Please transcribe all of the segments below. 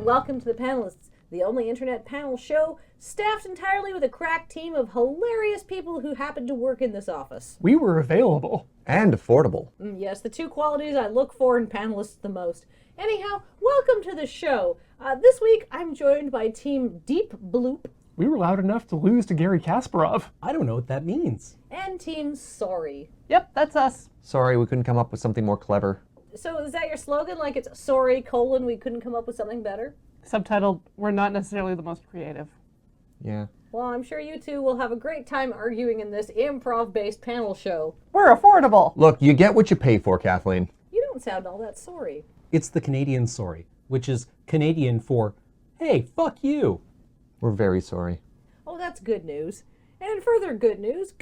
and welcome to the Panalysts, the only internet panel show staffed entirely with a crack team of hilarious people who happen to work in this office. We were available. And affordable. Yes, the two qualities I look for in panelists the most. Anyhow, welcome to the show. This week, I'm joined by Team Deep Bloop. We were loud enough to lose to Gary Kasparov. I don't know what that means. And Team Sorry. Yep, that's us. Sorry, we couldn't come up with something more clever. So is that your slogan? Like it's sorry, we couldn't come up with something better? Subtitled, we're not necessarily the most creative. Yeah. Well, I'm sure you two will have a great time arguing in this improv-based panel show. We're affordable. Look, you get what you pay for, Kathleen. You don't sound all that sorry. It's the Canadian sorry, which is Canadian for, hey, fuck you. We're very sorry. Oh, that's good news. And further good news,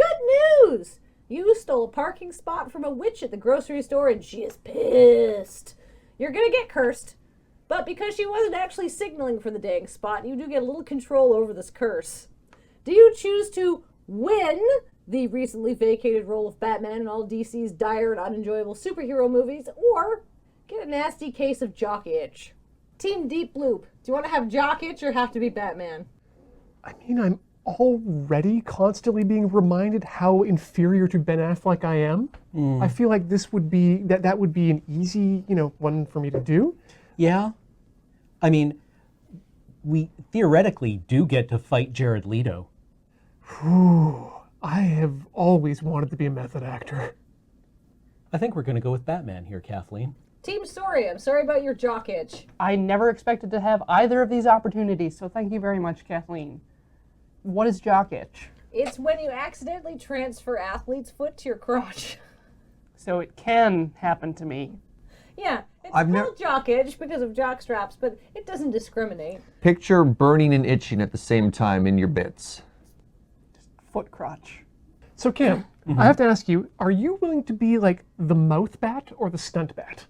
You stole a parking spot from a witch at the grocery store and she is pissed. You're gonna get cursed. But because she wasn't actually signaling for the dang spot, you do get a little control over this curse. Do you choose to win the recently vacated role of Batman in all DC's dire and unenjoyable superhero movies, or get a nasty case of jock itch? Team Deep Bloop, do you want to have jock itch or have to be Batman? I mean, I'm already constantly being reminded how inferior to Ben Affleck I am. I feel like this would be, that would be an easy, one for me to do. Yeah. I mean, we theoretically do get to fight Jared Leto. I have always wanted to be a method actor. I think we're going to go with Batman here, Kathleen. Team Sorry, I'm sorry about your jock itch. I never expected to have either of these opportunities, so thank you very much, Kathleen. What is jock itch? It's when you accidentally transfer athlete's foot to your crotch. So it can happen to me. Yeah, it's I've called jock itch because of jock straps, but it doesn't discriminate. Picture burning and itching at the same time in your bits. Foot crotch. So Kim, I have to ask you, are you willing to be like the mouth bat or the stunt bat?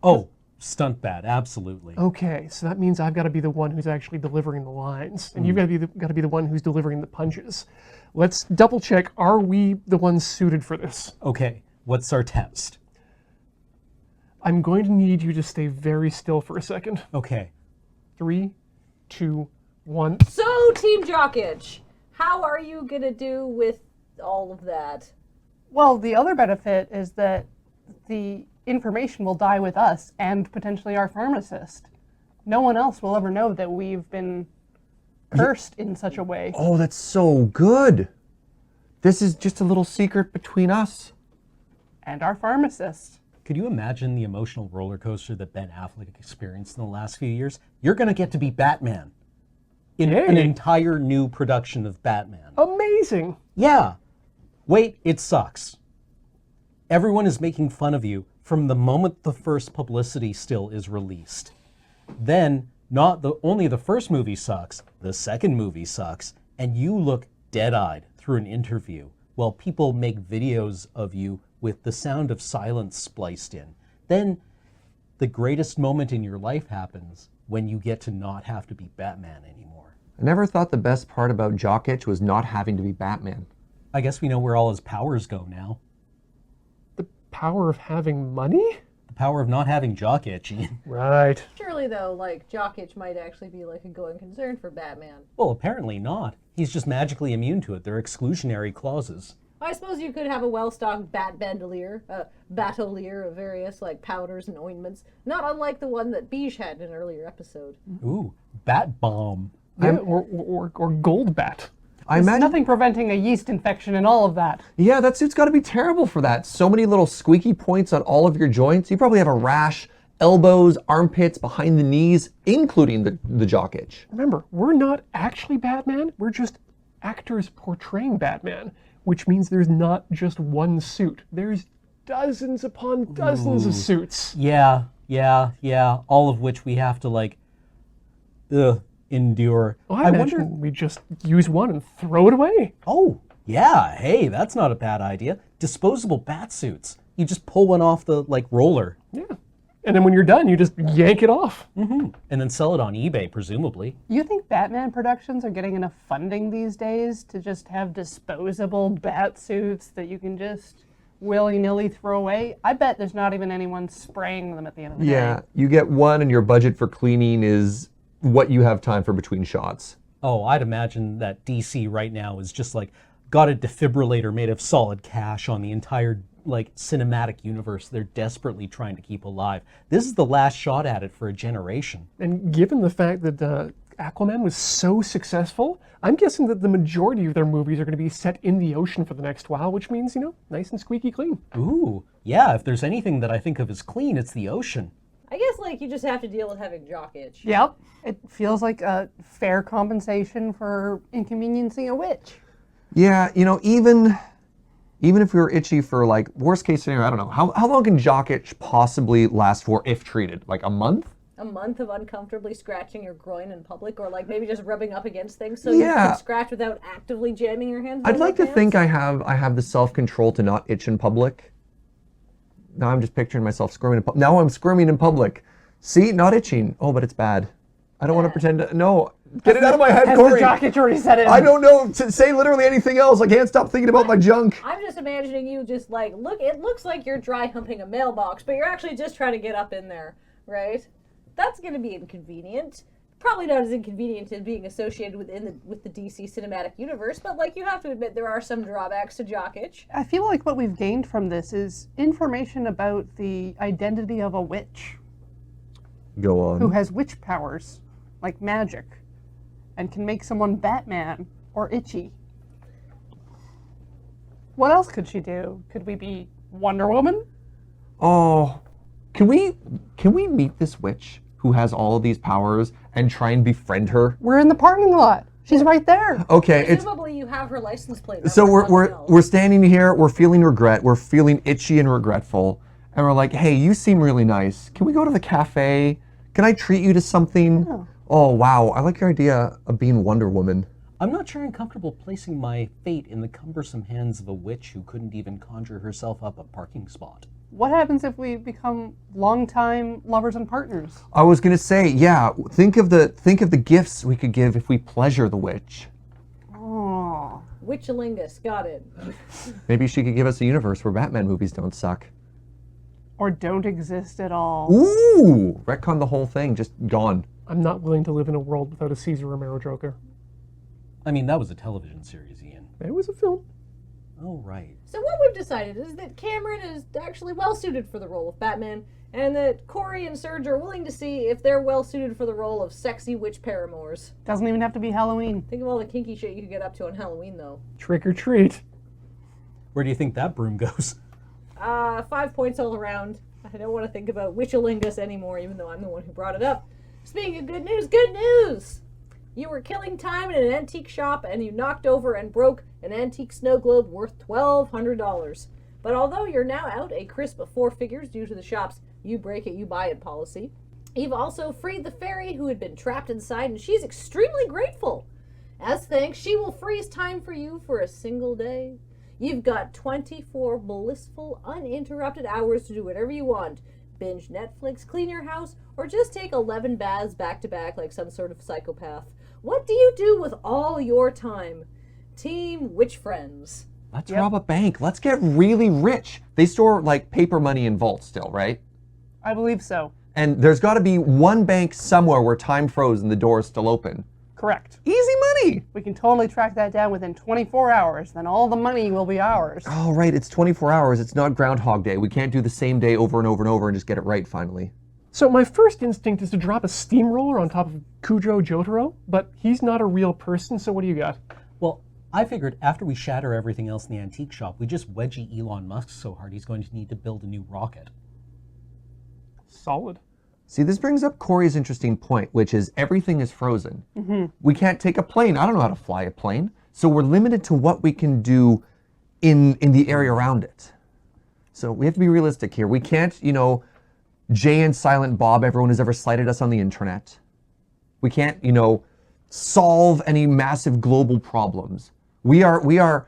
Oh, stunt bat, absolutely. Okay, so that means I've got to be the one who's actually delivering the lines, and you've got to be the one who's delivering the punches. Let's double check, are we the ones suited for this? Okay, what's our test? I'm going to need you to stay very still for a second. Okay. 3, 2, 1. So, Team Jock Itch, how are you gonna do with all of that? Well, the other benefit is that the information will die with us and potentially our pharmacist. No one else will ever know that we've been cursed in such a way. Oh, that's so good. This is just a little secret between us. And our pharmacist. Could you imagine the emotional roller coaster that Ben Affleck experienced in the last few years? You're going to get to be Batman in an entire new production of Batman. Amazing. Yeah. Wait, it sucks. Everyone is making fun of you from the moment the first publicity still is released. Then, only the first movie sucks, the second movie sucks, and you look dead-eyed through an interview while people make videos of you with the sound of silence spliced in. Then, the greatest moment in your life happens when you get to not have to be Batman anymore. I never thought the best part about jock itch was not having to be Batman. I guess we know where all his powers go now. The power of having money? The power of not having jock itching. Right. Surely, though, like, jock itch might actually be like a going concern for Batman. Well, apparently not. He's just magically immune to it. They're exclusionary clauses. I suppose you could have a well-stocked batolier of various, like, powders and ointments, not unlike the one that Beige had in an earlier episode. Ooh, bat bomb. Yeah, or gold bat. There's nothing preventing a yeast infection and all of that. Yeah, that suit's got to be terrible for that. So many little squeaky points on all of your joints. You probably have a rash, elbows, armpits, behind the knees, including the jock itch. Remember, we're not actually Batman. We're just actors portraying Batman, which means there's not just one suit. There's dozens upon dozens of suits. Yeah. All of which we have to, endure. Well, I wonder we just use one and throw it away. Oh, yeah. Hey, that's not a bad idea. Disposable bat suits. You just pull one off the, roller. Yeah. And then when you're done, you just yank it off. Mm-hmm. And then sell it on eBay, presumably. You think Batman productions are getting enough funding these days to just have disposable bat suits that you can just willy-nilly throw away? I bet there's not even anyone spraying them at the end of the day. Yeah, you get one and your budget for cleaning is what you have time for between shots. Oh, I'd imagine that DC right now is just like got a defibrillator made of solid cash on the entire like cinematic universe they're desperately trying to keep alive. This is the last shot at it for a generation. And given the fact that Aquaman was so successful, I'm guessing that the majority of their movies are going to be set in the ocean for the next while, which means, nice and squeaky clean. Ooh, yeah, if there's anything that I think of as clean, it's the ocean. I guess like you just have to deal with having jock itch. Yep. It feels like a fair compensation for inconveniencing a witch. Yeah, even if we were itchy for like worst case scenario, I don't know. How long can jock itch possibly last for if treated? Like a month? A month of uncomfortably scratching your groin in public, or like maybe just rubbing up against things so you Yeah. can scratch without actively jamming your hands. I'd in like your to think pants. I have the self-control to not itch in public. Now I'm just picturing myself squirming in public. Now I'm squirming in public. See, not itching. Oh, but it's bad. I don't want to pretend to, no. Get it out of my head, Has Corey. the jock itch already set in? I don't know to say literally anything else. I can't stop thinking about my junk. I'm just imagining you just like it looks like you're dry humping a mailbox, but you're actually just trying to get up in there, right? That's going to be inconvenient. Probably not as inconvenient as being associated with the DC cinematic universe, but like you have to admit there are some drawbacks to jock itch. I feel like what we've gained from this is information about the identity of a witch Go on. who has witch powers, like magic, and can make someone Batman or itchy. What else could she do? Could we be Wonder Woman? Oh, can we meet this witch who has all of these powers and try and befriend her? We're in the parking lot. She's right there. Okay, it's Presumably you have her license plate. so number, we're nothing else. we're standing here, we're feeling regret, we're feeling itchy and regretful, and we're like, hey, you seem really nice. Can we go to the cafe? Can I treat you to something? Oh wow, I like your idea of being Wonder Woman. I'm not sure I'm comfortable placing my fate in the cumbersome hands of a witch who couldn't even conjure herself up a parking spot. What happens if we become longtime lovers and partners? I was gonna say, yeah, think of the gifts we could give if we pleasure the witch. Oh. Witchalingus, got it. Maybe she could give us a universe where Batman movies don't suck. Or don't exist at all. Ooh, retcon the whole thing, just gone. I'm not willing to live in a world without a Caesar Romero Joker. I mean, that was a television series, Ian. It was a film. Oh, right. So what we've decided is that Cameron is actually well suited for the role of Batman, and that Corey and Serge are willing to see if they're well suited for the role of sexy witch paramours. Doesn't even have to be Halloween. Think of all the kinky shit you could get up to on Halloween, though. Trick or treat. Where do you think that broom goes? 5 points all around. I don't want to think about Witchalingus anymore, even though I'm the one who brought it up. Speaking of good news! You were killing time in an antique shop and you knocked over and broke an antique snow globe worth $1,200. But although you're now out a crisp 4 figures due to the shop's you break it, you buy it policy, you've also freed the fairy who had been trapped inside, and she's extremely grateful. As thanks, she will freeze time for you for a single day. You've got 24 blissful, uninterrupted hours to do whatever you want. Binge Netflix, clean your house, or just take 11 baths back to back like some sort of psychopath. What do you do with all your time? Team Witch Friends. Let's rob a bank. Let's get really rich. They store like paper money in vaults still, right? I believe so. And there's got to be one bank somewhere where time froze and the door is still open. Correct. Easy money. We can totally track that down within 24 hours, then all the money will be ours. Oh, right. It's 24 hours. It's not Groundhog Day. We can't do the same day over and over and over and just get it right finally. So my first instinct is to drop a steamroller on top of Kujo Jotaro, but he's not a real person, so what do you got? Well, I figured after we shatter everything else in the antique shop, we just wedgie Elon Musk so hard he's going to need to build a new rocket. Solid. See, this brings up Corey's interesting point, which is everything is frozen. We can't take a plane. I don't know how to fly a plane. So we're limited to what we can do in the area around it. So we have to be realistic here. We can't, Jay and Silent Bob everyone has ever slighted us on the internet. We can't, solve any massive global problems. We are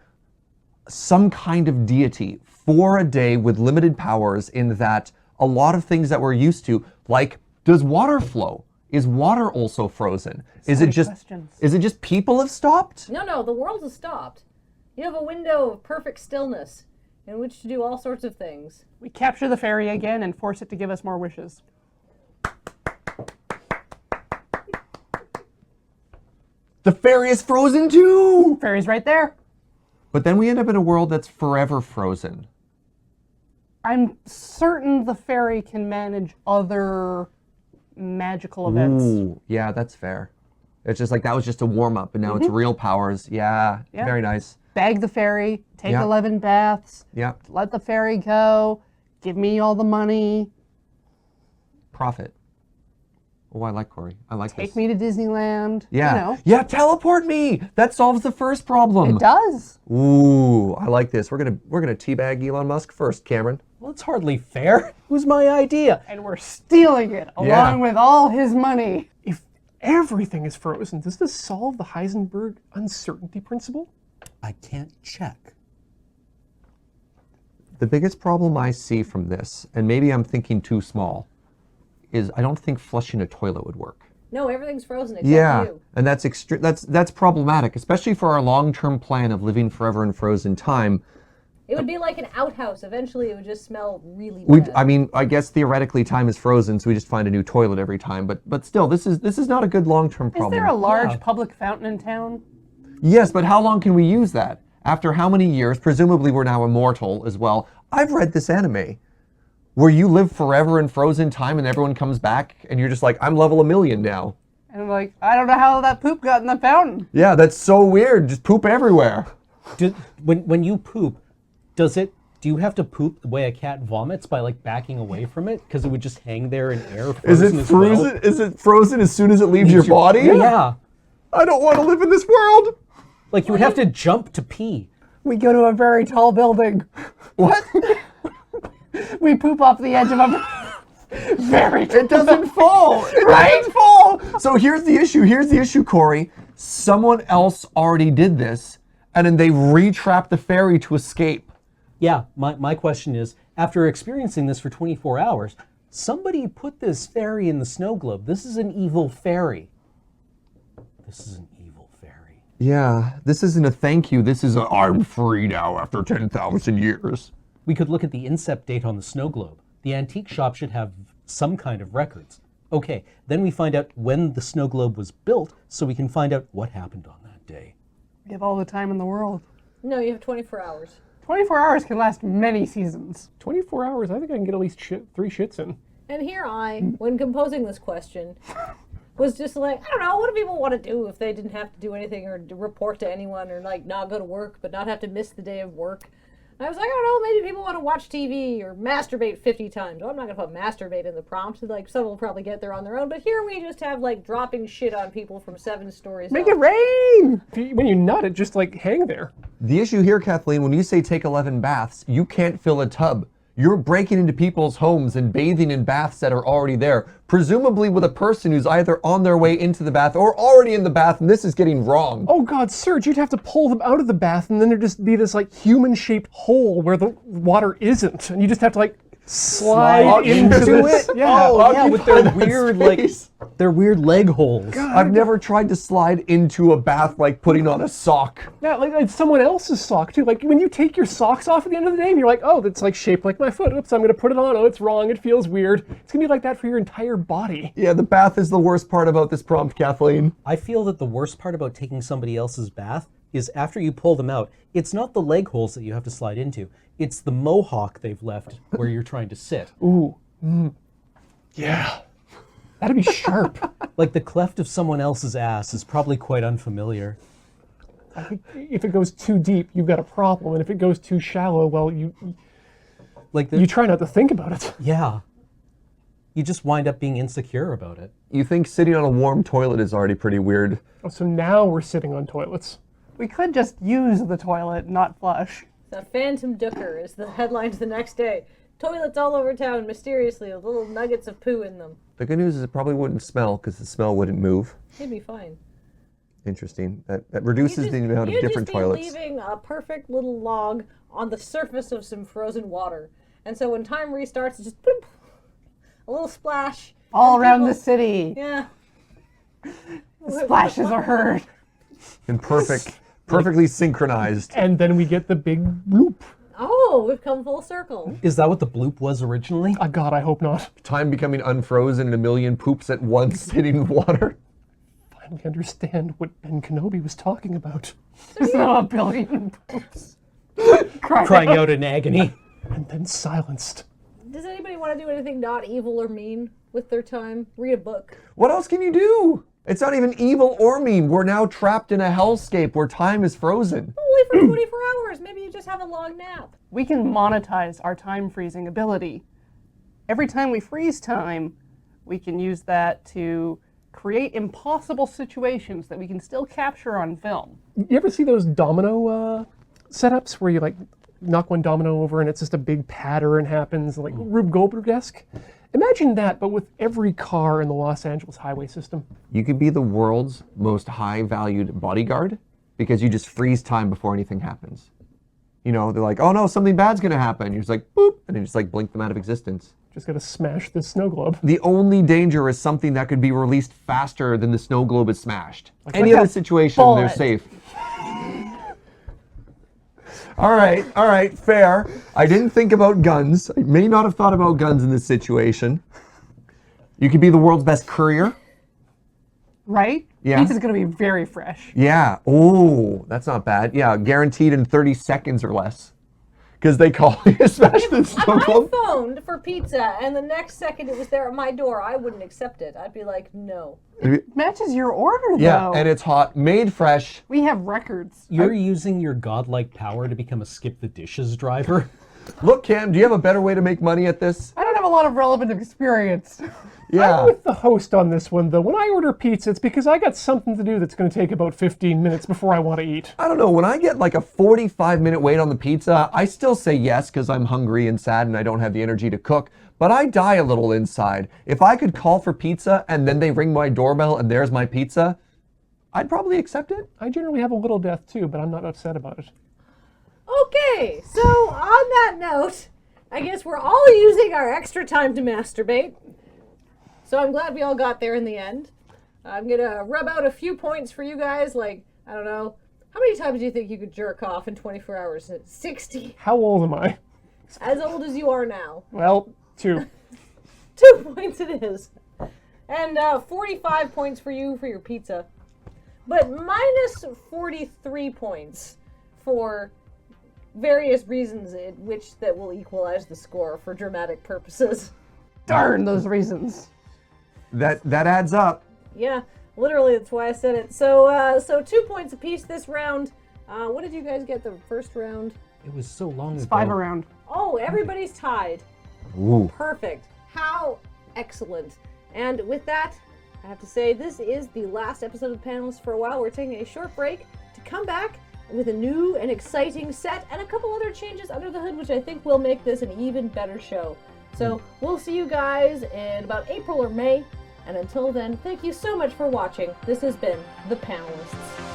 some kind of deity for a day with limited powers in that a lot of things that we're used to, like, does water flow? Is water also frozen? Is it just people have stopped? No, the world has stopped. You have a window of perfect stillness in which to do all sorts of things. We capture the fairy again and force it to give us more wishes. The fairy is frozen too! Fairy's right there. But then we end up in a world that's forever frozen. I'm certain the fairy can manage other magical events. Ooh, yeah, that's fair. It's just like that was just a warm-up, and now it's real powers. Yeah, very nice. Bag the fairy, take Yeah. 11 baths, Yeah, let the fairy go, give me all the money, profit. Oh, I like Corey. I like take this. me to Disneyland. Yeah, You know, yeah, teleport me! That solves the first problem. it does. Ooh, I like this. We're gonna teabag Elon Musk first, Cameron. Well, it's hardly fair. It was my idea. And we're stealing it along with all his money. If everything is frozen, does this solve the Heisenberg uncertainty principle? I can't check. The biggest problem I see from this, and maybe I'm thinking too small, is I don't think flushing a toilet would work. No, everything's frozen except you. And that's problematic, especially for our long-term plan of living forever in frozen time. It would be like an outhouse. Eventually, it would just smell really bad. I mean, I guess theoretically time is frozen, so we just find a new toilet every time. But still, this is not a good long-term Is problem. there a large public fountain in town? Yes, but how long can we use that? After how many years? Presumably we're now immortal as well. I've read this anime where you live forever in frozen time and everyone comes back and you're just like, I'm level 1,000,000 now. And I'm like, I don't know how that poop got in the fountain. Yeah, that's so weird. Just poop everywhere. When you poop, do you have to poop the way a cat vomits by like backing away from it? Because it would just hang there in air frozen as well? Is it frozen as soon as it leaves your body? Yeah. I don't want to live in this world. Like you would have to jump to pee. We go to a very tall building. What? We poop off the edge of a very tall It doesn't fall. It doesn't fall. So here's the issue. Here's the issue, Corey. Someone else already did this, and then they re-trapped the fairy to escape. Yeah, my question is, after experiencing this for 24 hours, somebody put this fairy in the snow globe. This is an evil fairy. This is an evil fairy. Yeah, this isn't a thank you. This is a I'm free now after 10,000 years. We could look at the incept date on the snow globe. The antique shop should have some kind of records. Okay, then we find out when the snow globe was built so we can find out what happened on that day. We have all the time in the world. No, you have 24 hours. 24 hours can last many seasons. 24 hours, I think I can get at least 3 shits in. And here I, when composing this question, was just like, I don't know, what do people want to do if they didn't have to do anything or to report to anyone or like not go to work but not have to miss the day of work? And I was like, I don't know, maybe people want to watch TV or masturbate 50 times. Well, I'm not going to put masturbate in the prompt. Like, some will probably get there on their own. But here we just have, like, dropping shit on people from 7 stories Make up. it rain! When you nut, it just like hang there. The issue here, Kathleen, when you say take 11 baths, you can't fill a tub. You're breaking into people's homes and bathing in baths that are already there, presumably with a person who's either on their way into the bath or already in the bath, and this is getting wrong. Oh God, Serge, you'd have to pull them out of the bath and then there'd just be this like human-shaped hole where the water isn't. And you just have to like slide into this. Yeah. Oh, yeah, with their weird, like, their weird leg holes. I've never tried to slide into a bath like putting on a sock. Yeah, like someone else's sock too. Like when you take your socks off at the end of the day and you're like, oh, that's like shaped like my foot. Oops, I'm gonna put it on. Oh, it's wrong. It feels weird. It's gonna be like that for your entire body. Yeah, the bath is the worst part about this prompt, Kathleen. I feel that the worst part about taking somebody else's bath is after you pull them out, it's not the leg holes that you have to slide into. It's the mohawk they've left where you're trying to sit. Ooh. Yeah. That'd be sharp. Like the cleft of someone else's ass is probably quite unfamiliar. I think if it goes too deep, you've got a problem. And if it goes too shallow, well, you try not to think about it. Yeah. You just wind up being insecure about it. You think sitting on a warm toilet is already pretty weird. Oh, so now we're sitting on toilets. We could just use the toilet, not flush. The Phantom Dooker is the headlines the next day. Toilets all over town, mysteriously, with little nuggets of poo in them. The good news is it probably wouldn't smell because the smell wouldn't move. He'd be fine. Interesting. That reduces the amount of different toilets. You'd just be leaving a perfect little log on the surface of some frozen water. And so when time restarts, it's just bloop, a little splash. All and around people- the city. Yeah. Splashes are heard. And perfectly synchronized. And then we get the big bloop. Oh, we've come full circle. Is that what the bloop was originally? Oh, God, I hope not. Time becoming unfrozen and a million poops at once hitting the water. finally understand what Ben Kenobi was talking about. So a billion boobs. Crying out in agony. And then silenced. Does anybody want to do anything not evil or mean with their time? Read a book. What else can you do? It's not even evil or mean. We're now trapped in a hellscape where time is frozen. Only for 24 hours. Maybe you just have a long nap. We can monetize our time freezing ability. Every time we freeze time, we can use that to create impossible situations that we can still capture on film. You ever see those domino setups where you like knock one domino over and it's just a big pattern happens, like Rube Goldberg-esque? Imagine that, but with every car in the Los Angeles highway system. You could be the world's most high-valued bodyguard because you just freeze time before anything happens. You know, they're like, oh no, something bad's gonna happen. You're just like, boop, and you just like blink them out of existence. Just gotta smash this snow globe. The only danger is something that could be released faster than the snow globe is smashed. Any like other a situation, they're bullet. safe. All right, fair. I didn't think about guns. I may not have thought about guns in this situation. You could be the world's best courier. Right? Yeah. Pizza's gonna be very fresh. Yeah. Oh, that's not bad. Yeah, guaranteed in 30 seconds or less. Because they call you smash the snow If I globe. phoned for pizza and the next second it was there at my door, I wouldn't accept it. I'd be like, no. Matches your order, Yeah, though. and it's hot, made fresh. We have records. You're using your godlike power to become a skip the dishes driver. Look, Cam, do you have a better way to make money at this? I don't have a lot of relevant experience. Yeah. I'm with the host on this one, though. When I order pizza, it's because I got something to do that's going to take about 15 minutes before I want to eat. I don't know, when I get like a 45-minute wait on the pizza, I still say yes because I'm hungry and sad and I don't have the energy to cook, but I die a little inside. If I could call for pizza and then they ring my doorbell and there's my pizza, I'd probably accept it. I generally have a little death too, but I'm not upset about it. Okay, so on that note, I guess we're all using our extra time to masturbate. So I'm glad we all got there in the end. I'm gonna rub out a few points for you guys, like, I don't know, how many times do you think you could jerk off in 24 hours? 60. How old am I? As old as you are now. Well, 2. 2 points it is. And 45 points for you for your pizza. But minus 43 points for various reasons in which that will equalize the score for dramatic purposes. Darn those reasons. That adds up. Yeah, literally, that's why I said it. So 2 points apiece this round. What did you guys get the first round? It was so long ago. It's 5 around. Oh, everybody's tied. Ooh. Perfect. How excellent. And with that, I have to say this is the last episode of Panelists for a while. We're taking a short break to come back with a new and exciting set and a couple other changes under the hood, which I think will make this an even better show. So we'll see you guys in about April or May. And until then, thank you so much for watching. This has been The Panelists.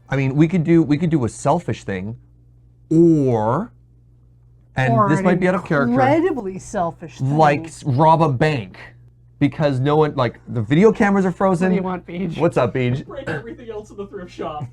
I mean, we could do a selfish thing, or this might be out of character, Incredibly selfish thing. like rob a bank, because no one, like, the video cameras are frozen. What do you want, Beej? What's up, Beej? Break everything else in the thrift shop.